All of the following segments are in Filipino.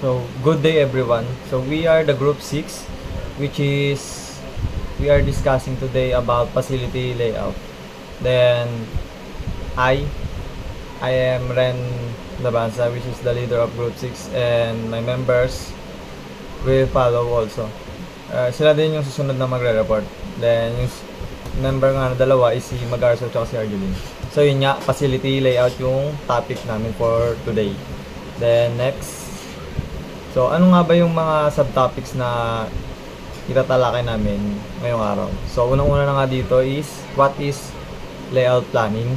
So, good day everyone. So, we are the group 6, which is we are discussing today about facility layout. Then, I I am Ren Labanza, which is the leader of group 6, and my members will follow also. Sila din yung susunod na magre-report. Then, yung member nga na dalawa is si Magarso at si Arjeline. So, yun nga, facility layout yung topic namin for today. Then, next. So, ano nga ba yung mga subtopics na itatalakay namin ngayong araw? So, unang-una na nga dito is, what is layout planning?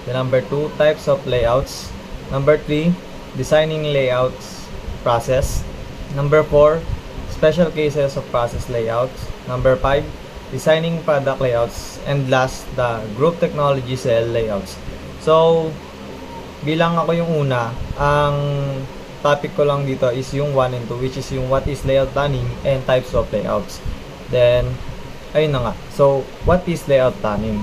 The number 2, types of layouts. Number 3, designing layouts process. Number 4, special cases of process layouts. Number 5, designing product layouts. And last, the group technology cell layouts. So, bilang ako yung una, ang topic ko lang dito is yung 1 and 2, which is yung what is layout planning and types of layouts. Then, ayun na nga. So, what is layout planning?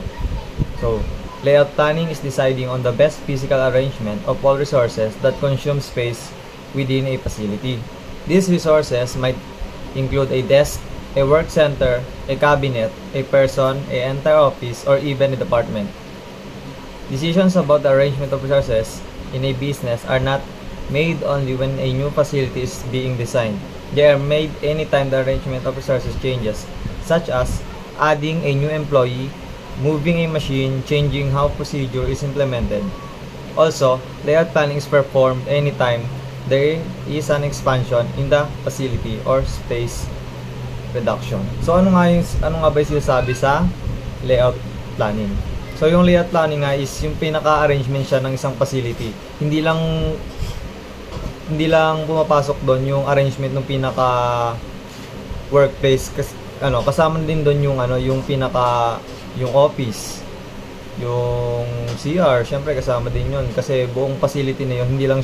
So, layout planning is deciding on the best physical arrangement of all resources that consume space within a facility. These resources might include a desk, a work center, a cabinet, a person, an entire office, or even a department. Decisions about the arrangement of resources in a business are not made only when a new facility is being designed. They are made anytime the arrangement of resources changes, such as adding a new employee, moving a machine, changing how procedure is implemented. Also, layout planning is performed anytime there is an expansion in the facility or space reduction. So ano nga ba yung sinasabi sa layout planning? So yung layout planning nga is yung pinaka-arrangement siya ng isang facility. Hindi lang pumapasok doon yung arrangement ng pinaka workplace, kasama din doon yung yung office, yung CR, syempre kasama din yun kasi buong facility na yun, hindi lang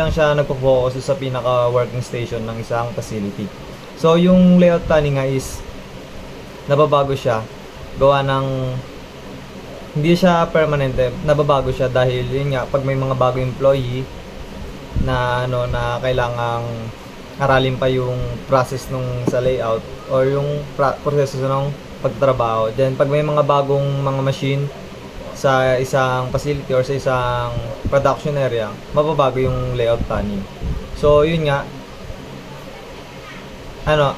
siya nagfo-focus sa pinaka working station ng isang facility. So yung layout planning nga is nababago siya, gawa ng hindi siya permanente, nababago siya dahil yun nga, pag may mga bago employee na kailangang aralin pa yung process nung sa layout or yung proseso ng pagtrabaho. Then pag may mga bagong mga machine sa isang facility or sa isang production area, mababago yung layout planning. So yun nga,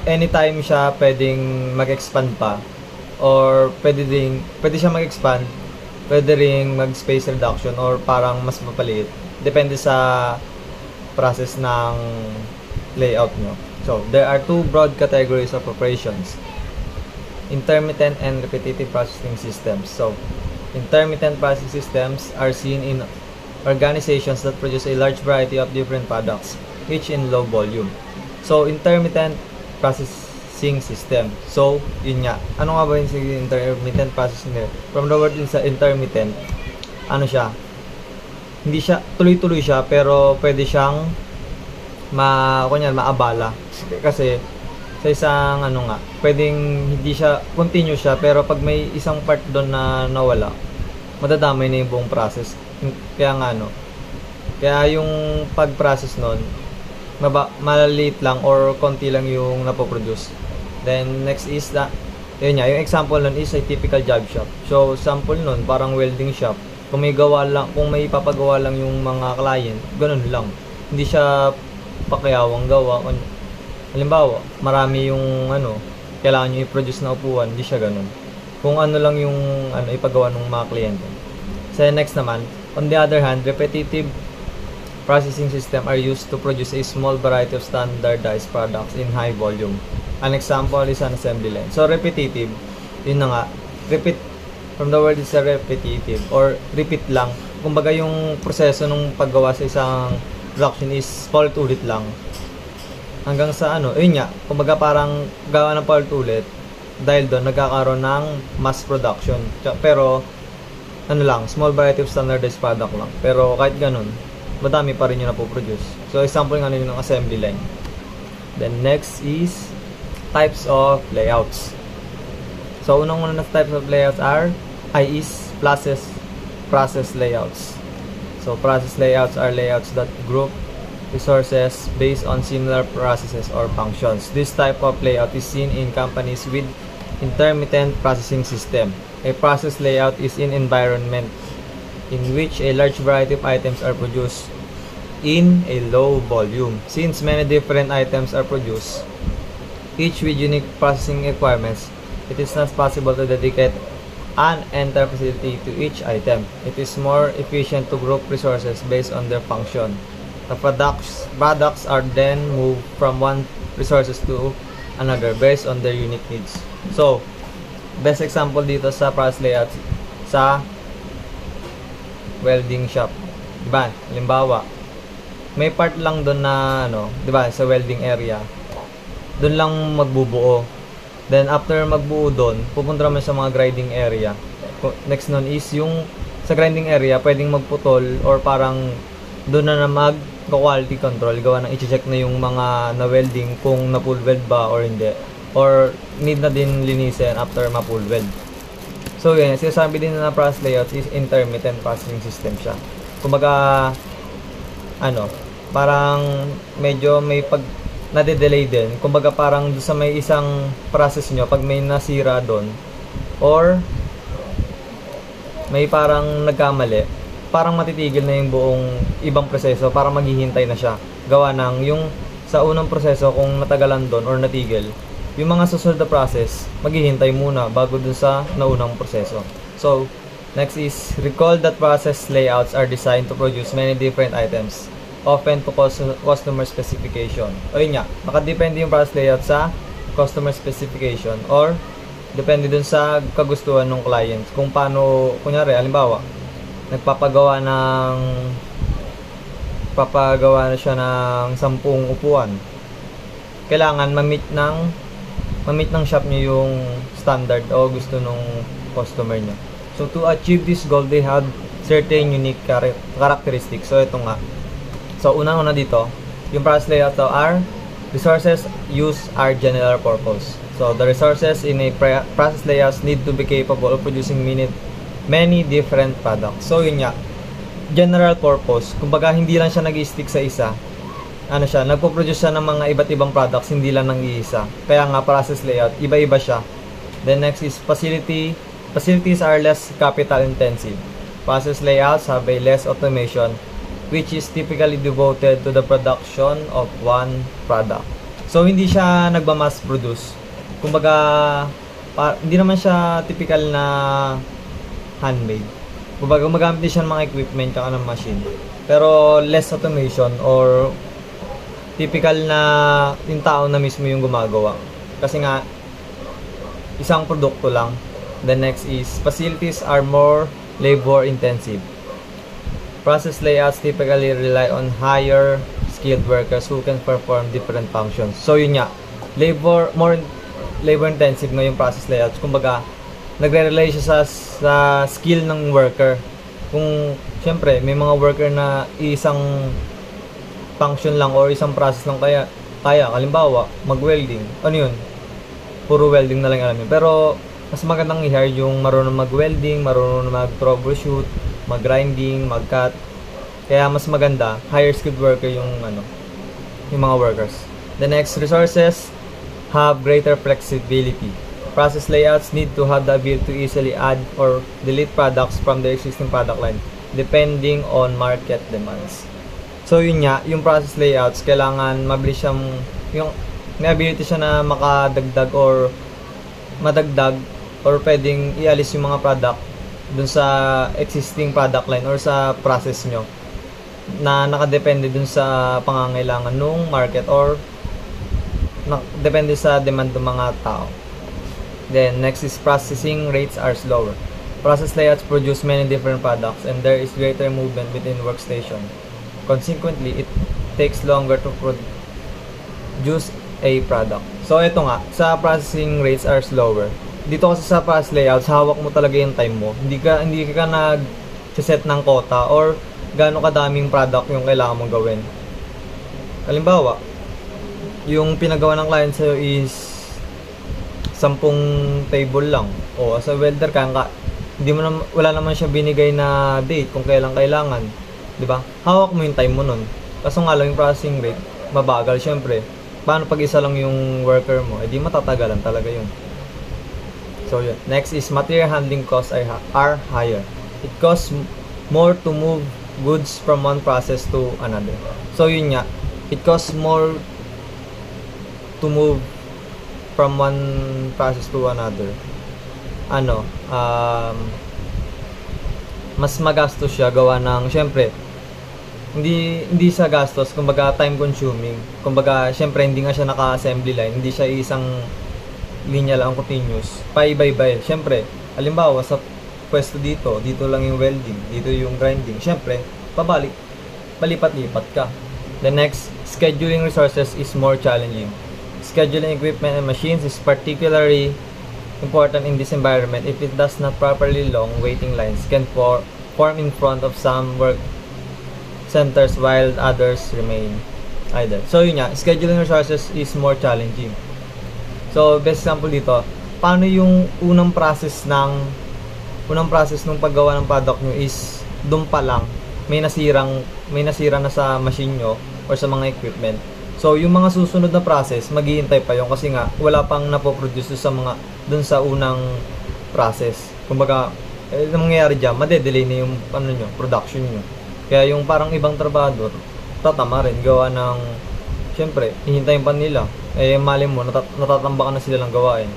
anytime siya pwedeng mag-expand pa, or pwede siya mag-expand, pwede ring mag-space reduction or parang mas mapaliit, depende sa process ng layout nyo. So, there are two broad categories of operations: intermittent and repetitive processing systems. So, intermittent processing systems are seen in organizations that produce a large variety of different products, each in low volume. So, intermittent processing system. So, yun nga. Ano nga ba yung intermittent processing? From the word sa intermittent, hindi siya tuloy-tuloy siya, pero pwede siyang maabala. Kasi sa isang pwedeng hindi siya continue siya, pero pag may isang part doon na nawala, madadamay na yung buong process. Kaya yung pag-process noon, maliliit lang or konti lang yung napoproduce. Then next is yung example nun is a typical job shop. So sample nun parang welding shop. Kung may ipapagawa lang yung mga client, ganun lang. Hindi siya pakayawang gawa. Halimbawa, marami yung kailangan nyo i-produce na upuan, hindi siya ganun. Kung lang yung ipagawa ng mga kliyente. So next naman, on the other hand, repetitive processing system are used to produce a small variety of standardized products in high volume. An example is an assembly line. So repetitive, yun na nga, from the word is repetitive or repeat lang. Kumbaga yung proseso ng paggawa sa isang production is paulit-ulit lang. Hanggang sa yun nga, kumbaga parang gawa ng paulit-ulit dahil doon nagkakaroon ng mass production. Pero small variety of standardized product lang. Pero kahit ganun, madami pa rin yung napoproduce. So example nga nyo ng assembly line. Then next is types of layouts. So unang-una na types of layouts is process layouts. So process layouts are layouts that group resources based on similar processes or functions. This type of layout is seen in companies with intermittent processing system. A process layout is an environment in which a large variety of items are produced in a low volume. Since many different items are produced, each with unique processing requirements, it is not possible to dedicate an entire facility to each item. It is more efficient to group resources based on their function. The products are then moved from one resources to another based on their unique needs. So, best example dito sa process layout sa welding shop. Diba? Halimbawa, may part lang doon na diba, sa welding area. Doon lang magbubuo. Then after magbuo doon, pupunta naman sa mga grinding area. Next nun is yung sa grinding area, pwedeng magputol or parang doon na mag-quality control. Gawa ng i-check na yung mga na-welding kung na-full weld ba or hindi. Or need na din linisin after ma-full weld. So yun, sinasabi din na process layout is intermittent processing system siya. Kumbaga, parang medyo may nade-delay din. Kumbaga parang sa may isang process nyo, pag may nasira doon, or may parang nagkamali, parang matitigil na yung buong ibang proseso para maghihintay na siya. Gawa ng yung sa unang proseso kung natagalan doon or natigil, yung mga susunod na process, maghihintay muna bago dun sa naunang proseso. So, next is, recall that process layouts are designed to produce many different items, often to customer specification. O yun nga, nakadepende yung process layout sa customer specification or depende dun sa kagustuhan ng client. Kung paano, kunyari, halimbawa, nagpapagawa na siya ng 10 upuan. Kailangan ma-meet ng shop niya yung standard o gusto ng customer niya. So, to achieve this goal, they had certain unique characteristics. So, ito nga. So, unang-una dito, yung process layout are resources used are general purpose. So, the resources in a process layouts need to be capable of producing many different products. So, yun nga, general purpose. Kumbaga, hindi lang siya nag-stick sa isa. Nagpo-produce siya ng mga iba't ibang products, hindi lang ng iisa. Kaya nga, process layout, iba-iba siya. Then next is facility. Facilities are less capital intensive. Process layouts have a less automation, which is typically devoted to the production of one product. So, hindi siya nagba-mass produce. Kumbaga, hindi naman siya typical na handmade. Kumbaga, gumagamit din siya ng mga equipment kaya ng machine. Pero, less automation or typical na yung tao na mismo yung gumagawa. Kasi nga, isang produkto lang. The next is, facilities are more labor intensive. Process layouts typically rely on higher skilled workers who can perform different functions. So yun nga, more labor intensive ng yung process layouts. Kumbaga, nagre-rely siya sa skill ng worker. Kung syempre may mga worker na isang function lang or isang process lang kaya halimbawa mag-welding. Ano yun? Puro welding na lang alam yun. Pero mas magandang i-hire yung marunong mag-welding, marunong mag-troubleshoot, mag-grinding, mag-cut. Kaya mas maganda, higher skilled worker yung mga workers. The next, resources have greater flexibility. Process layouts need to have the ability to easily add or delete products from the existing product line depending on market demands. So yun nga, yung process layouts kailangan mabilis siyang may ability siya na makadagdag or madagdag or pwedeng ialis yung mga product dun sa existing product line or sa process nyo na nakadepende dun sa pangangailangan nung market or depende sa demand ng mga tao. Then next is, processing rates are slower. Process layouts produce many different products and there is greater movement within workstation. Consequently, it takes longer to produce a product. So ito nga, sa processing rates are slower. Dito kasi sa process layouts, hawak mo talaga yung time mo. Hindi ka nag-set ng quota or gaano kadaming product yung kailangan mong gawin. Halimbawa, yung pinagawa ng client sa'yo is 10 table lang. O sa welder wala naman siya binigay na date kung kailan kailangan. 'Di ba? Hawak mo yung time mo nun. Kaso nga lang yung processing rate, mabagal. Syempre, paano pag isa lang yung worker mo? Eh di matatagalan talaga yun. So yun. Next is material handling costs are higher. It costs more to move goods from one process to another. So yun nga, it costs more to move from one process to another. Mas magastos siya gawa ng, syempre, hindi sa gastos, kumbaga time consuming. Kumbaga, syempre hindi nga siya naka-assembly line, hindi siya isang linya lang continuous. Paiba-iba. Syempre, halimbawa sa pwesto dito lang yung welding, dito yung grinding. Syempre, palipat-lipat ka. The next, scheduling resources is more challenging. Scheduling equipment and machines is particularly important in this environment if it does not properly. Long waiting lines can form in front of some work centers while others remain idle. So yun nga, scheduling resources is more challenging. So best example dito, paano yung unang process ng paggawa ng product nyo is doon pa lang may nasira na sa machine nyo or sa mga equipment. So yung mga susunod na process, maghihintay pa yun kasi nga wala pang napoproduce dun sa unang process. Kumbaga, nangyayari dyan, madedelay na yung production nyo. Kaya yung parang ibang trabador, tatama rin, gawa ng, syempre, hihintayin pa nila. Eh, mali mo, natatambakan na sila lang gawain.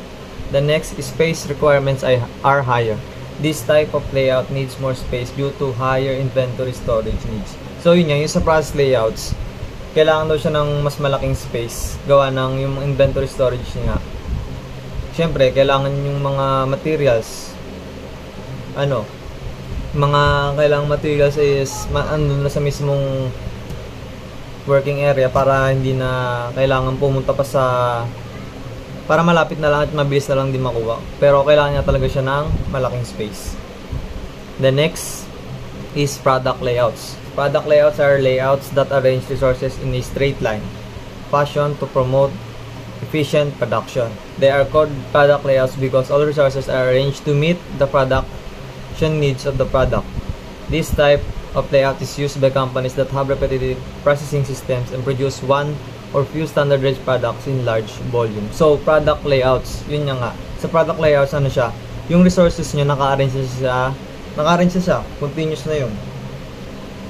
The next, space requirements are higher. This type of layout needs more space due to higher inventory storage needs. So yun nga, yung sa process layouts, kailangan daw siya ng mas malaking space gawa ng yung inventory storage niya. Siyempre, kailangan yung mga materials kailangang materials is andun na sa mismong working area para hindi na kailangan pumunta pa para malapit na lang at mabilis na lang din makuha. Pero kailangan niya talaga siya ng malaking space. The next is product layouts. Product layouts are layouts that arrange resources in a straight line, fashioned to promote efficient production. They are called product layouts because all resources are arranged to meet the production needs of the product. This type of layout is used by companies that have repetitive processing systems and produce one or few standardized products in large volume. So, product layouts, yun nga. Sa product layouts, siya? Yung resources nyo, naka-arrange siya, continuous na yun.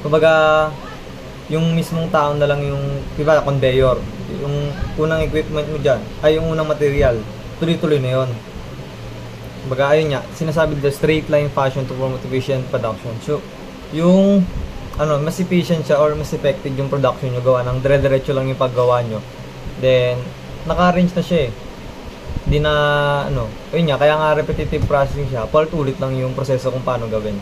Kumbaga, yung mismong tao na lang yung, diba, conveyor, yung unang equipment mo dyan, ay yung unang material, tuloy-tuloy na yun. Kumbaga, ayun nga, sinasabi dito, straight line fashion to promote efficient production. So, yung, mas efficient siya or mas effective yung production nyo, gawa ng dire-diretso lang yung paggawa nyo. Then, naka-arrange na siya eh. Hindi na, ayun nga, kaya nga repetitive processing siya, paulit-ulit lang yung proseso kung paano gawin.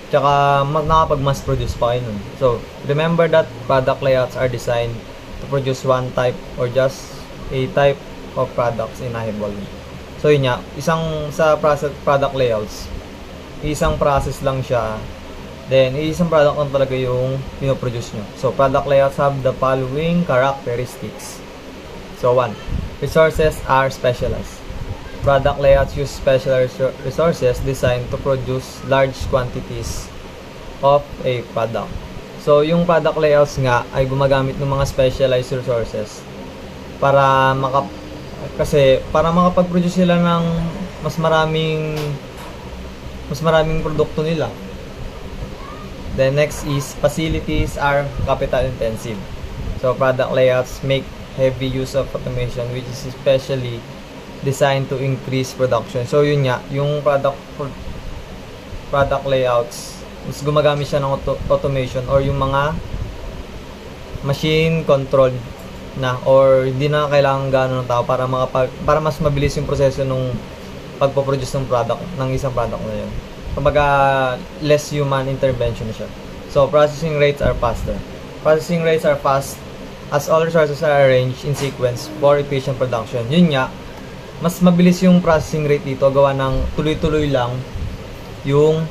Tsaka nakapag-mass produce pa kayo nun. So, remember that product layouts are designed to produce one type or just a type of products in a high volume. So, yun nga, sa product layouts, isang process lang siya. Then, isang product lang talaga yung pinoproduce nyo. So, product layouts have the following characteristics. So, 1. Resources are specialized. Product layouts use specialized resources designed to produce large quantities of a product. So, yung product layouts nga ay gumagamit ng mga specialized resources para makapag-produce sila ng mas maraming produkto nila. The next is facilities are capital intensive. So, product layouts make heavy use of automation which is especially designed to increase production. So yun nga, yung product layouts, mas gumagamit siya ng automation or yung mga machine control na or hindi na kailangan gano'n ng tao para mas mabilis yung proseso nung pagpo-produce ng isang product na yun. Kumbaga, less human intervention siya. So, processing rates are faster. Processing rates are fast as all resources are arranged in sequence for efficient production. Yun nga, mas mabilis yung processing rate dito gawa ng tuloy-tuloy lang yung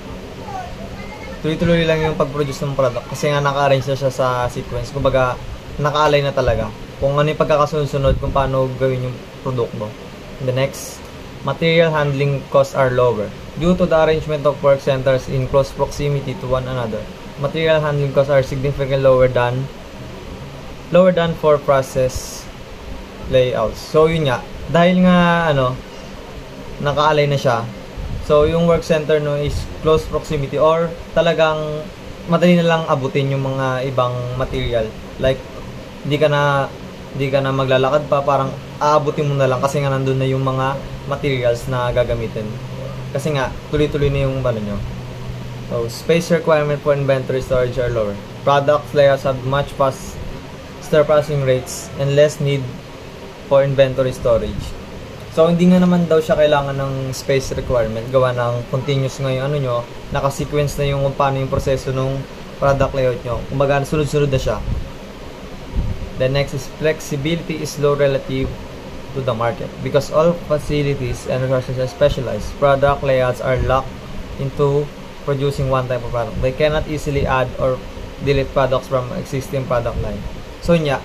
pag-produce ng product kasi nga naka-arrange na siya sa sequence. Kumbaga, naka-align na talaga kung ano yung pagkakasunod kung paano gawin yung produkto. The next, material handling costs are lower. Due to the arrangement of work centers in close proximity to one another, material handling costs are significantly lower than lower than for process layouts. So yun nga, dahil nga naka-align na siya. So yung work center no is close proximity or talagang madali na lang abutin yung mga ibang material. Like hindi ka na maglalakad pa, parang aabutin mo na lang kasi nga nandun na yung mga materials na gagamitin. Kasi nga tuloy-tuloy na yung nyo. So space requirement for inventory storage are lower. Product layouts have much faster processing rates and less need for inventory storage. So hindi nga naman daw siya kailangan ng space requirement, gawa ng continuous nga yung nyo, naka-sequence na yung kung paano yung proseso ng product layout nyo. Kumbaga sunod-sunod na siya. The next is flexibility is low relative to the market because all facilities and resources are specialized. Product layouts are locked into producing one type of product. They cannot easily add or delete products from existing product line. So yun nga,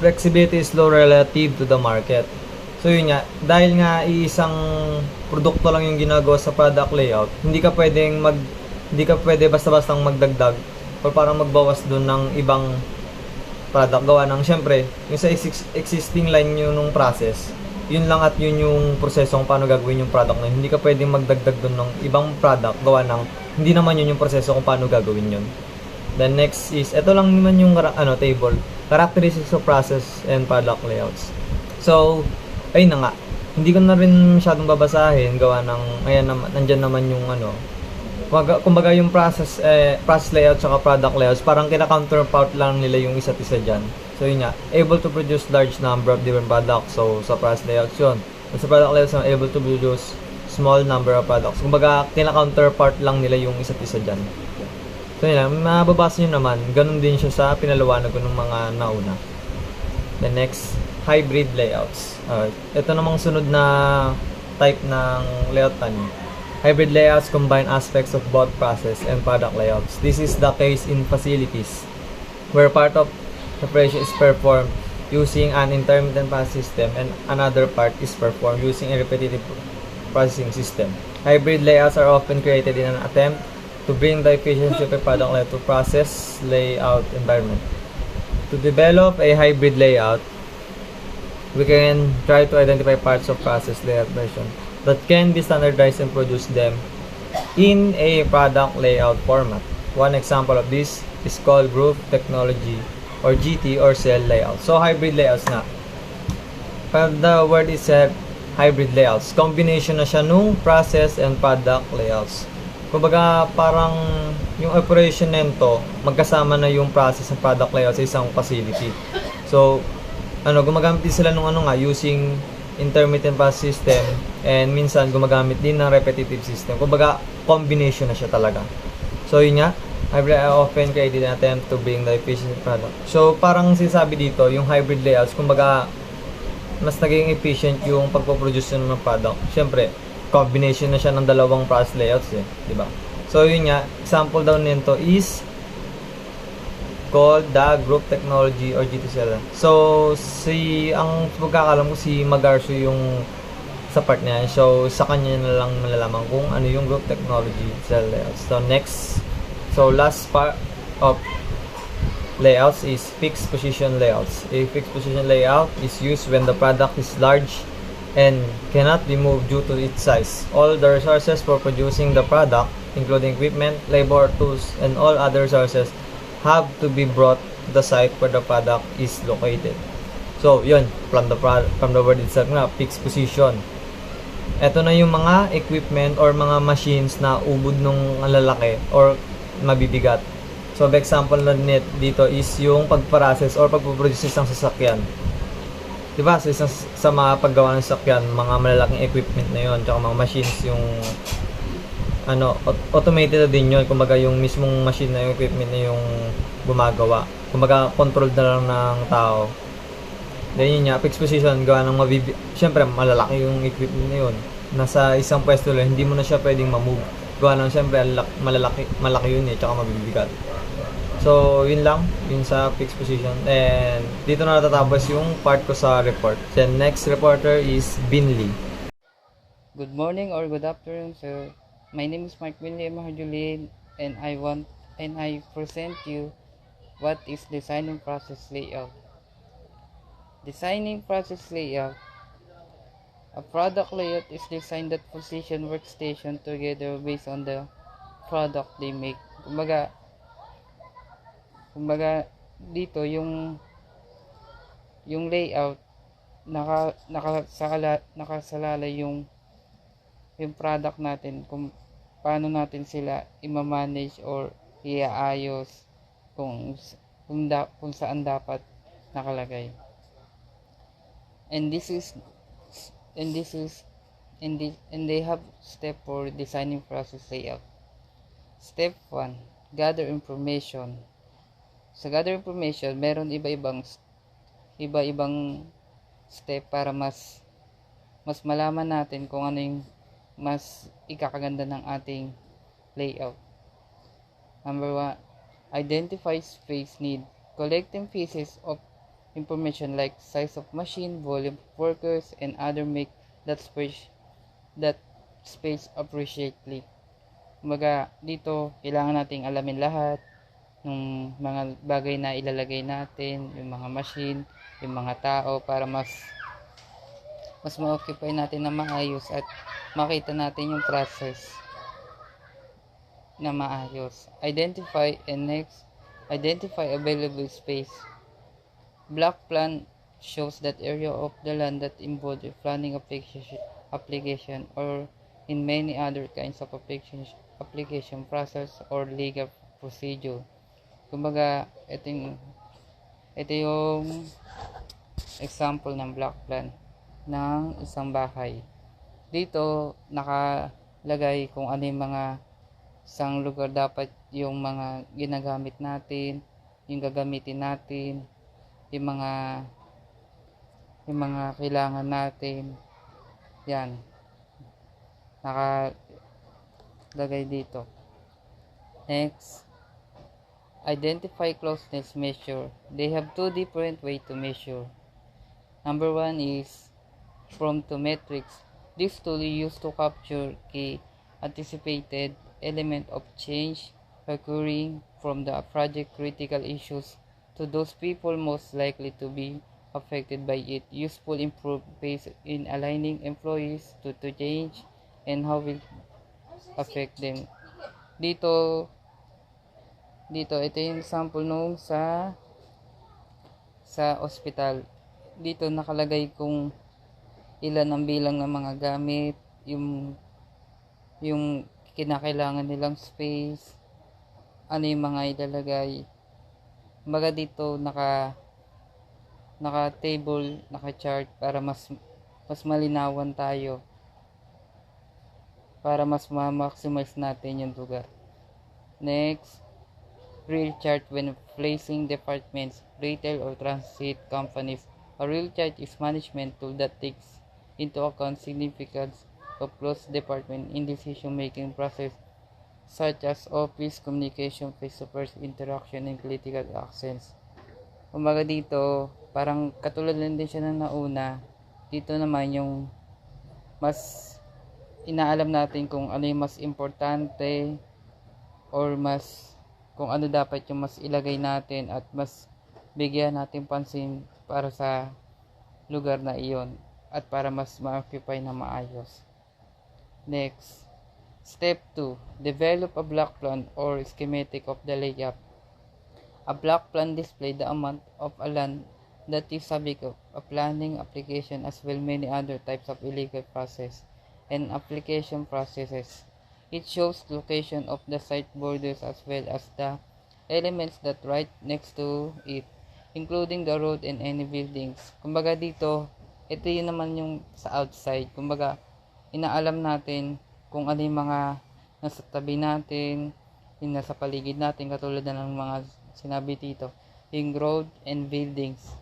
flexibility is low relative to the market. So yun nga, dahil nga isang produkto lang yung ginagawa sa product layout, hindi ka pwede basta-bastang magdagdag o parang magbawas doon ng ibang product, gawa ng syempre yung sa existing line nyo nung process, yun lang at yun yung proseso kung paano gagawin yung product na yun. Hindi ka pwedeng magdagdag doon ng ibang product, gawa ng hindi naman yun yung proseso kung paano gagawin yun. Then next is, ito lang naman yung table, characteristics of process and product layouts. So ayun na nga, hindi ko na rin masyadong babasahin, gawa ng ayan naman, nandyan naman yung kumbaga yung process layout saka product layouts, parang kina-counterpart lang nila yung isa't isa dyan. So yun nga, able to produce large number of different products. So sa process layouts yun. At sa product layouts, able to produce small number of products. Kumbaga kina-counterpart lang nila yung isa't isa dyan. So yun lang, mababasa nyo naman, ganun din siya sa pinalawanag ko ng mga nauna. The next, hybrid layouts. Ito namang sunod na type ng layout niyo. Hybrid layouts combine aspects of both process and product layouts. This is the case in facilities, where part of operation is performed using an intermittent process system and another part is performed using a repetitive processing system. Hybrid layouts are often created in an attempt to bring the efficiency of a product layout to process layout environment. To develop a hybrid layout, we can try to identify parts of process layout version that can be standardized and produce them in a product layout format. One example of this is called group technology or GT or cell layout. So hybrid layouts nga. But the word is said hybrid layouts. Combination na siya nung process and product layouts. Kumbaga parang yung operation nito magkasama na yung process and product layout sa isang facility. So gumagamit din sila nung using intermittent process system and minsan gumagamit din ng repetitive system. Kumbaga combination na siya talaga. So yun nga, hybrid often created an attempt to bring the efficient product. So parang sinasabi dito, yung hybrid layouts, kumbaga mas naging efficient yung pagpo-produce ng product. Siyempre, combination na siya ng dalawang process layouts di ba? So yun nga, example daw nito is called the group technology or GTCL. So ang pagkakalam ko si Magarso yung sa part niya. So sa kanya na lang malalaman kung ano yung group technology cell layouts. So next, last part of layouts is fixed position layouts. A fixed position layout is used when the product is large and cannot be moved due to its size. All the resources for producing the product, including equipment, labor, tools, and all other resources have to be brought to the site where the product is located. So, yun, from the word itself nga, fixed position. Ito na yung mga equipment or mga machines na ubod nung lalaki or mabibigat. So, by example na dito is yung pagprocess or pagpuproduce ng sasakyan. Diba? Sa mga paggawa ng sasakyan, mga malalaking equipment na yun, tsaka mga machines yung automated na din yun. Kumbaga yung mismong machine na yung equipment na yung gumagawa. Kumbaga controlled na lang ng tao. Then yun nga, fixed position, gawa ng siyempre malalaki yung equipment na yun. Nasa isang pwesto lang, hindi mo na siya pwedeng ma-move. Gawa ng siyempre malaki yun tsaka mabibigat. So yun lang, yun sa fixed position. And dito na natatapos yung part ko sa report. Then next reporter is Binley. Good morning or good afternoon, sir. My name is Mark Binley Mahardulin, and I present you what is designing process layout? Designing process layout. A product layout is designed that position workstation together based on the product they make. Kumbaga dito yung layout nakasalalay yung product natin kung paano natin sila i-manage or iaayos kung saan dapat nakalagay. And they have step for designing process layout. Step 1, gather information. Sa gather information, meron iba-ibang step para mas malaman natin kung ano yung mas ikakaganda ng ating layout. Number 1, identify space need. Collecting pieces of information like size of machine, volume of workers, and other make that space appreciately. Kumbaga dito kailangan nating alamin lahat ng mga bagay na ilalagay natin, yung mga machine, yung mga tao, para mas ma-occupy natin na maayos at makita natin yung process na maayos. Identify available space. Block plan shows that area of the land that involved a planning application or in many other kinds of application process or legal procedure. Kumbaga ito yung example ng block plan ng isang bahay. Dito nakalagay kung ano yung mga isang lugar dapat yung mga ginagamit natin, yung gagamitin natin, yung mga kailangan natin. Yan. Nakalagay dito. Next, identify closeness measure. They have two different ways to measure. Number 1 is promptometrics. This tool is used to capture key anticipated element of change occurring from the project critical issues to those people most likely to be affected by it. Useful improve based in aligning employees to change and how will affect them. Dito ito yung sample nung sa ospital. Dito nakalagay kung ilan ang bilang ng mga gamit, yung kinakailangan nilang space, ano yung mga ilalagay. Kumbaga dito naka table, naka chart para mas malinawan tayo, para mas ma-maximize natin yung lugar. Next, real chart when placing departments, retail or transit companies. A real chart is management tool that takes into account significance of cross-department in decision-making process such as office communication, face-to-face interaction, and critical actions. Kumbaga dito, parang katulad lang din siya ng nauna. Dito naman yung mas inaalam natin kung ano yung mas importante or kung ano dapat yung mas ilagay natin at mas bigyan natin pansin para sa lugar na iyon at para mas ma-occupy na maayos. Next, step 2, develop a block plan or schematic of the layout. A block plan displays the amount of land that is subject of a planning application as well many other types of illegal process and application processes. It shows location of the site borders as well as the elements that right next to it, including the road and any buildings. Kumbaga dito, ito yun naman yung sa outside. Kumbaga, inaalam natin kung ano yung mga nasa tabi natin, yung nasa paligid natin, katulad na ng mga sinabi dito, yung road and buildings.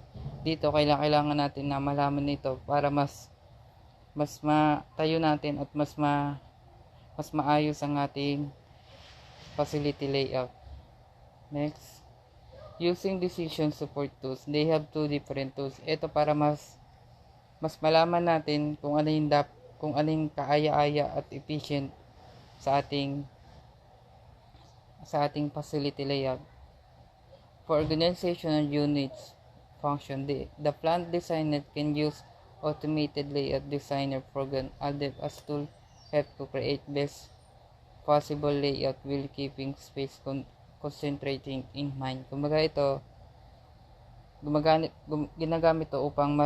Dito, kailangan natin na malaman nito para mas matayo natin at mas maayos ang ating facility layout. Next, using decision support tools. They have two different tools. Ito para mas malaman natin kung ano yung kaaya-aya at efficient sa ating facility layout. For organizational units function, the plant designer can use automated layout designer program as tool help to create best possible layout while keeping space concentrating in mind. Kumbaga ito, ginagamit to upang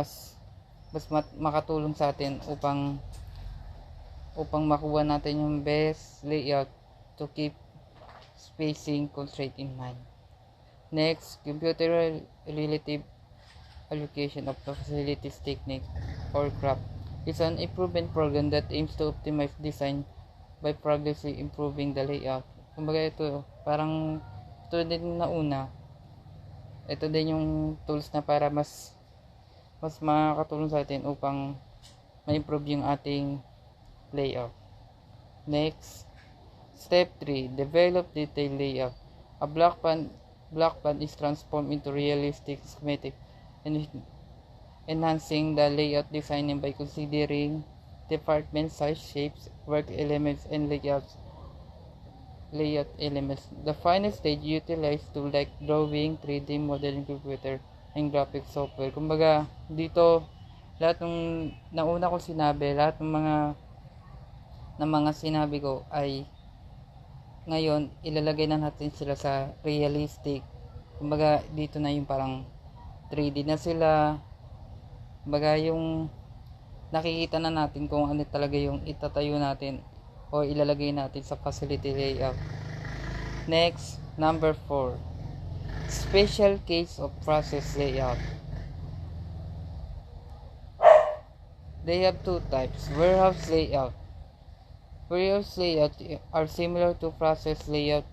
makatulong sa atin upang makuha natin yung best layout to keep spacing constraint in mind. Next, computer relative allocation of the facilities technique or CRAFT is an improvement program that aims to optimize design by progressively improving the layout. Kumbaga ito, parang ito din na una. Ito din yung tools na para mas makakatulong sa atin upang ma-improve yung ating layout. Next, step 3, develop detailed layout. A block plan is transformed into realistic schematic and enhancing the layout design by considering department size, shapes, work elements, and layout elements. The final stage utilize tools like drawing, 3D modeling computer, and graphic software. Kumbaga, dito lahat ng nauna ko sinabi, lahat ng mga sinabi ko ay ngayon ilalagay na natin sila sa realistic. Kumbaga dito na yung parang 3D na sila. Kumbaga yung nakikita na natin kung ano talaga yung itatayo natin o ilalagay natin sa facility layout. Next, number 4, special case of process layout. They have two types. Warehouse layout. Warehouse layout are similar to process layout,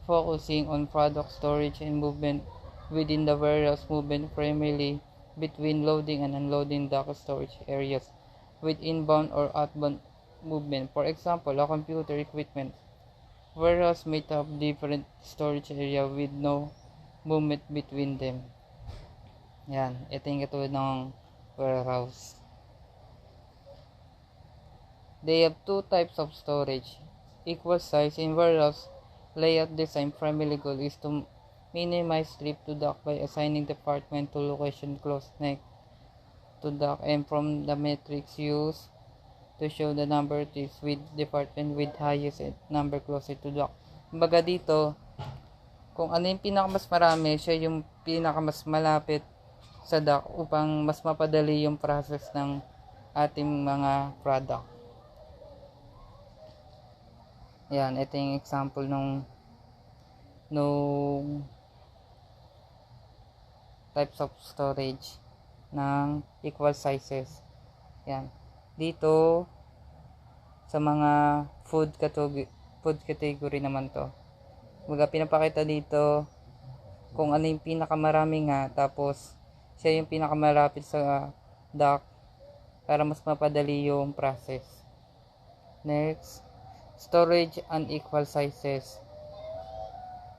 focusing on product storage and movement within the warehouse, movement primarily between loading and unloading dock storage areas with inbound or outbound movement. For example, a computer equipment warehouse may have different storage area with no movement between them. Yan, ito yung katulad ng warehouse. They have two types of storage, equal size. In warehouse layout design, primary goal is to minimize trip to dock by assigning department to location close next to dock, and from the metrics used to show the number of trips with department with highest number closer to dock. Kumbaga dito, kung ano yung pinakamas marami, siya yung pinakamas malapit sa dock upang mas mapadali yung process ng ating mga product. Yan, ito yung example nung types of storage ng equal sizes. Yan. Dito sa mga food category naman to. Kumbaga pinapakita dito kung ano yung pinakamarami nga, tapos siya yung pinakamalapit sa dock para mas mapadali yung process. Next, storage unequal sizes.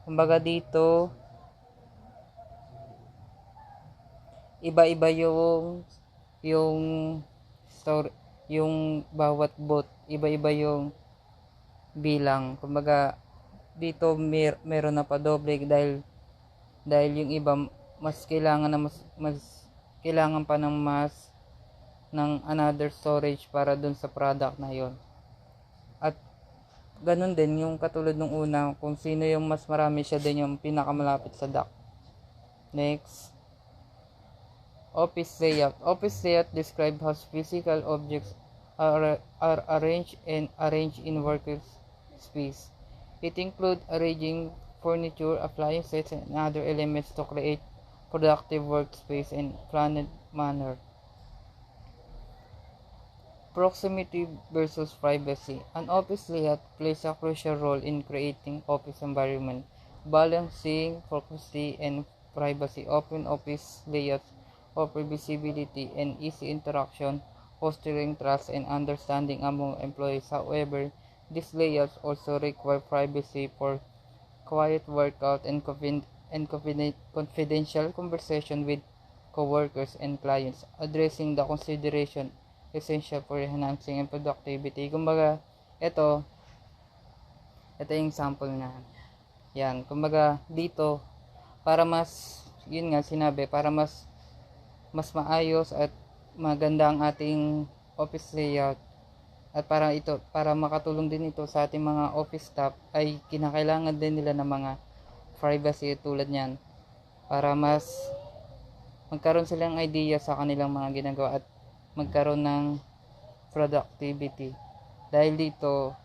Kumbaga dito iba-iba yung bawat bot, iba-iba yung bilang. Kumbaga dito meron na pa doble dahil yung iba mas kailangan pa ng another storage para dun sa product na yon. At ganun din yung katulad nung una, kung sino yung mas marami, siya din yung pinakamalapit sa dock. Next, office layout. Office layout describe how physical objects are arranged in workers space. It includes arranging furniture, appliances, and other elements to create productive workspace in planned manner. Proximity versus privacy. An office layout plays a crucial role in creating office environment, balancing proximity and privacy. Open office layouts offer visibility and easy interaction, fostering trust and understanding among employees. However, these layouts also require privacy for quiet workout and confidential conversation with coworkers and clients, addressing the consideration essential for enhancing and productivity. Kumbaga, ito yung sample na. Yan, kumbaga dito para mas, yun nga sinabi, para mas maayos at maganda ang ating office layout. At para makatulong din ito sa ating mga office staff, ay kinakailangan din nila ng mga privacy tulad niyan, para mas magkaroon silang idea sa kanilang mga ginagawa at magkaroon ng productivity. Dahil dito,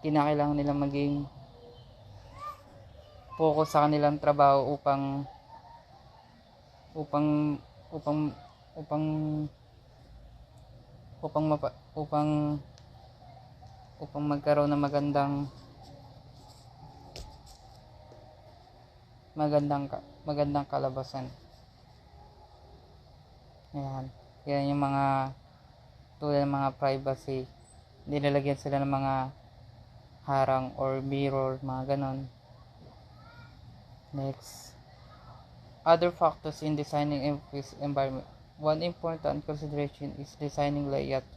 kinakailangan nilang maging focus sa kanilang trabaho upang upang upang upang mapa, upang magkaroon ng magandang kalabasan. Ayan. Yan yung mga tulad ng mga privacy. Nilalagyan sila ng mga harang or mirror, mga ganon. Next. Other factors in designing office environment. One important consideration is designing layout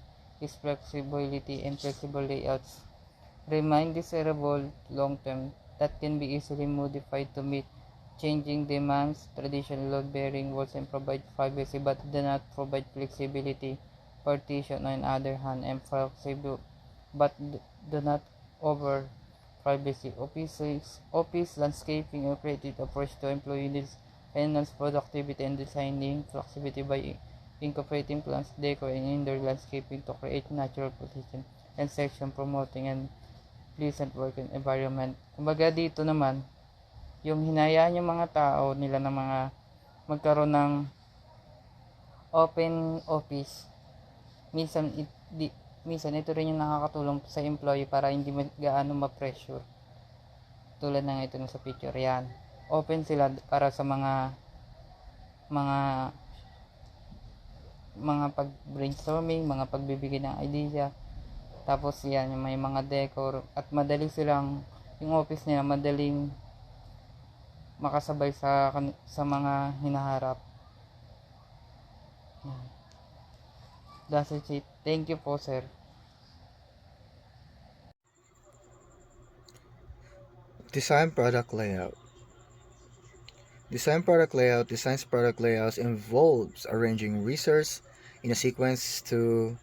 is flexibility, and flexible layouts remain desirable long-term that can be easily modified to meet changing demands. Traditional load-bearing walls and provide privacy but do not provide flexibility. Partition, on the other hand, and flexible but do not offer privacy. Office landscaping and creative approach to employee needs enhance productivity and designing flexibility by incorporating plants, decor, and indoor landscaping to create natural position and section, promoting and pleasant working environment. Kumbaga dito naman, yung hinayaan yung mga tao nila na mga magkaroon ng open office, minsan ito rin yung nakakatulong sa employee para hindi gaano ma-pressure. Tulad ng ito sa picture, yan. Open sila para sa mga pag-brainstorming, mga pagbibigay ng idea. Tapos yan, may mga decor at madali silang, yung office nila madaling makasabay sa mga hinaharap. That's it. Thank you po, sir. Design product layout. Designs product layouts involves arranging research in a sequence to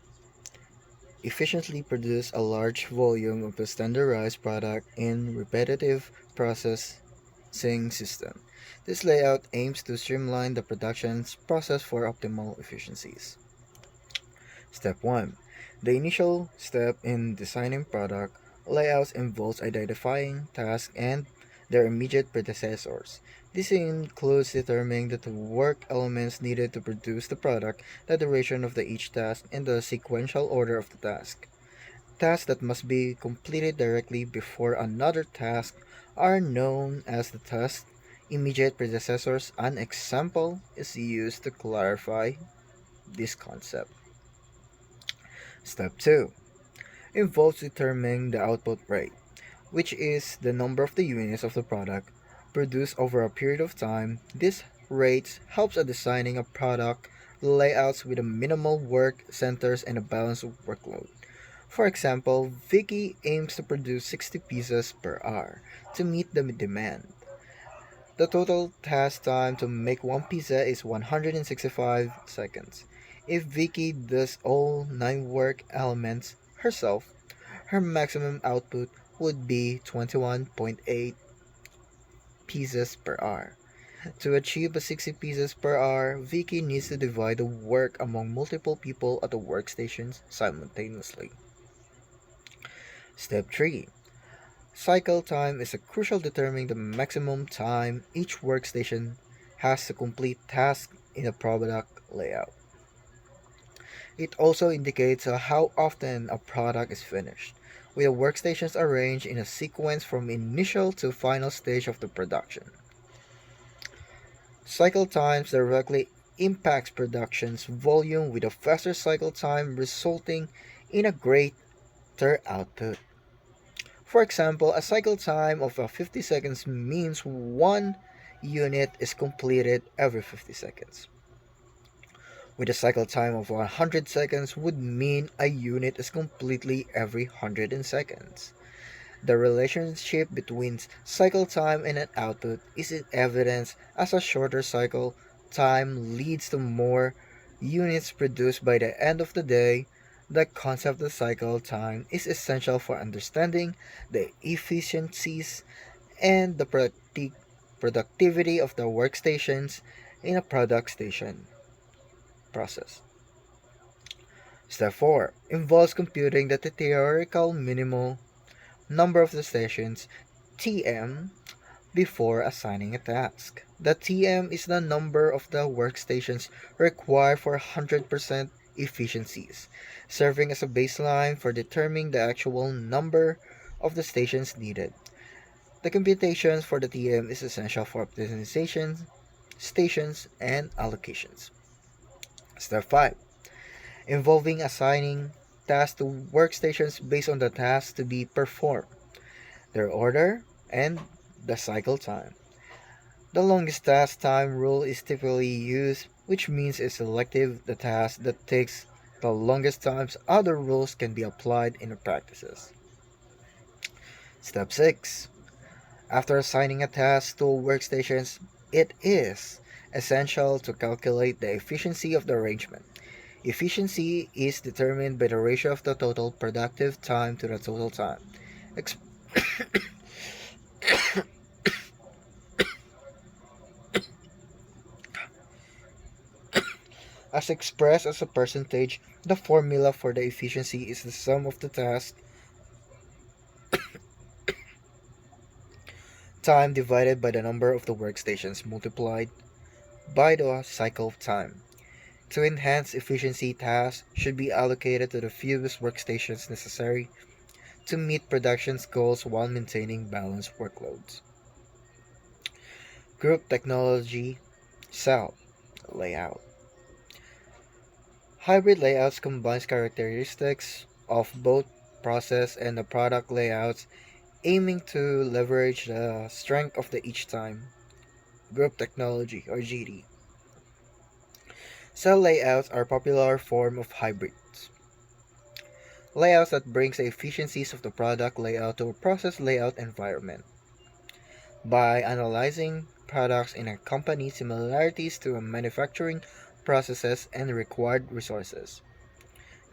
efficiently produce a large volume of a standardized product in repetitive processing system. This layout aims to streamline the production process for optimal efficiencies. Step 1. The initial step in designing product layouts involves identifying tasks and their immediate predecessors. This includes determining the work elements needed to produce the product, the duration of each task, and the sequential order of the task. Tasks that must be completed directly before another task are known as the task's immediate predecessors. An example is used to clarify this concept. Step 2 involves determining the output rate, which is the number of the units of the product produced over a period of time. This rate helps at designing a product layouts with a minimal work centers and a balanced workload. For example, Vicky aims to produce 60 pieces per hour to meet the demand. The total task time to make one pizza is 165 seconds. If Vicky does all 9 work elements herself, her maximum output would be 21.8 pieces per hour. To achieve a 60 pieces per hour, Vicky needs to divide the work among multiple people at the workstations simultaneously. Step 3. Cycle time is a crucial determining the maximum time each workstation has to complete tasks in a product layout. It also indicates how often a product is finished, with the workstations arranged in a sequence from initial to final stage of the production. Cycle times directly impacts production's volume, with a faster cycle time resulting in a greater output. For example, a cycle time of 50 seconds means one unit is completed every 50 seconds. With a cycle time of 100 seconds would mean a unit is completely every 100 seconds. The relationship between cycle time and an output is evidenced as a shorter cycle time leads to more units produced by the end of the day. The concept of cycle time is essential for understanding the efficiencies and the productivity of the workstations in a product station process. Step 4 involves computing the theoretical minimal number of the stations TM before assigning a task. The TM is the number of the workstations required for 100% efficiencies, serving as a baseline for determining the actual number of the stations needed. The computations for the TM is essential for optimization, stations, and allocations. Step 5 involving assigning tasks to workstations based on the tasks to be performed, their order, and the cycle time. The longest task time rule is typically used, which means it's selective the task that takes the longest times. Other rules can be applied in the practices. Step 6. After assigning a task to workstations, it is essential to calculate the efficiency of the arrangement. Efficiency is determined by the ratio of the total productive time to the total time, ex- as expressed as a percentage. The formula for the efficiency is the sum of the task time divided by the number of the workstations multiplied by the cycle time. To enhance efficiency, tasks should be allocated to the fewest workstations necessary to meet production goals while maintaining balanced workloads. Group technology, cell layout. Hybrid layouts combines characteristics of both process and the product layouts, aiming to leverage the strength of the each time. Group technology or GD. Cell layouts are a popular form of hybrids. Layouts that brings the efficiencies of the product layout to a process layout environment. By analyzing products in a company similarities to a manufacturing processes and required resources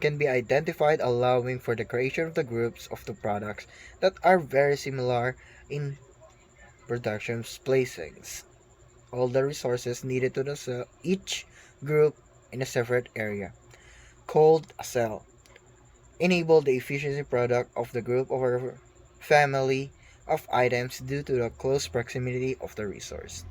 can be identified, allowing for the creation of the groups of the products that are very similar in production placings. All the resources needed to the cell, each group in a separate area, called a cell, enable the efficiency product of the group or family of items due to the close proximity of the resource.